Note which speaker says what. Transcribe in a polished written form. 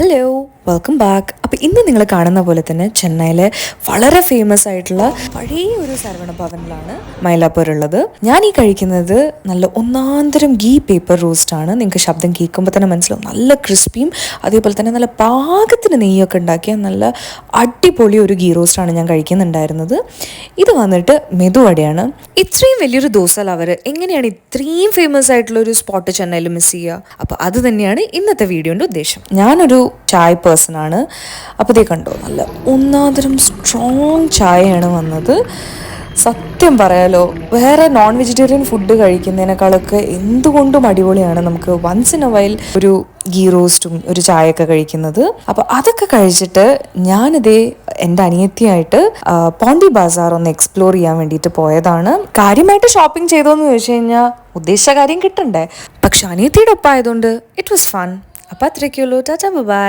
Speaker 1: Hello, welcome back. അപ്പോൾ ഇന്ന് നിങ്ങൾ കാണുന്ന പോലെ തന്നെ ചെന്നൈയിലെ വളരെ ഫേമസ് ആയിട്ടുള്ള പഴയ ഒരു സർവണ ഭവനിലാണ് മൈലാപ്പൂർ ഉള്ളത്. ഞാൻ ഈ കഴിക്കുന്നത് നല്ല ഒന്നാന്തരം ഗീ പേപ്പർ റോസ്റ്റ് ആണ്. നിങ്ങൾക്ക് ശബ്ദം കേൾക്കുമ്പോൾ തന്നെ മനസ്സിലാവും, നല്ല ക്രിസ്പിയും അതേപോലെ തന്നെ നല്ല പാകത്തിന് നെയ്യൊക്കെ ഉണ്ടാക്കിയ നല്ല അടിപൊളി ഒരു ഗീ റോസ്റ്റാണ് ഞാൻ കഴിക്കുന്നുണ്ടായിരുന്നത്. ഇത് വന്നിട്ട് മെതുവടയാണ്. ഇത്രയും വലിയൊരു ദോശ ലവർ എങ്ങനെയാണ് ഇത്രയും ഫേമസ് ആയിട്ടുള്ള ഒരു സ്പോട്ട് ചെന്നൈയിൽ മിസ് ചെയ്യുക? അപ്പോൾ അത് തന്നെയാണ് ഇന്നത്തെ വീഡിയോൻ്റെ ഉദ്ദേശം. ഞാനൊരു ചായ പേഴ്സൺ ആണ്. അപ്പോൾ ഇതേ കണ്ടോ, നല്ല ഒന്നാന്തരം സ്ട്രോങ് ചായയാണ് വന്നത്. സത്യം പറയാലോ, വേറെ നോൺ വെജിറ്റേറിയൻ ഫുഡ് കഴിക്കുന്നതിനേക്കാളൊക്കെ എന്തുകൊണ്ടും അടിപൊളിയാണ് നമുക്ക് വൺസ് ഇൻ എ വൈൽ ഒരു ഗീ റോസ്റ്റും ഒരു ചായയൊക്കെ കഴിക്കുന്നത്. അപ്പോൾ അതൊക്കെ കഴിച്ചിട്ട് ഞാനിതേ എൻ്റെ അനിയത്തിയായിട്ട് പോണ്ടി ബസാർ ഒന്ന് എക്സ്പ്ലോർ ചെയ്യാൻ വേണ്ടിയിട്ട് പോയതാണ്. കാര്യമായിട്ട് ഷോപ്പിംഗ് ചെയ്തോന്ന് ചോദിച്ചു കഴിഞ്ഞാൽ ഉദ്ദേശിച്ച കാര്യം കിട്ടണ്ടേ, പക്ഷെ അനിയത്തിയുടെ ഒപ്പം ആയതുകൊണ്ട് ഇറ്റ് വാസ് ഫൺ. അപ്പോൾ അത്രയ്ക്കുള്ളൂ. Tata bye.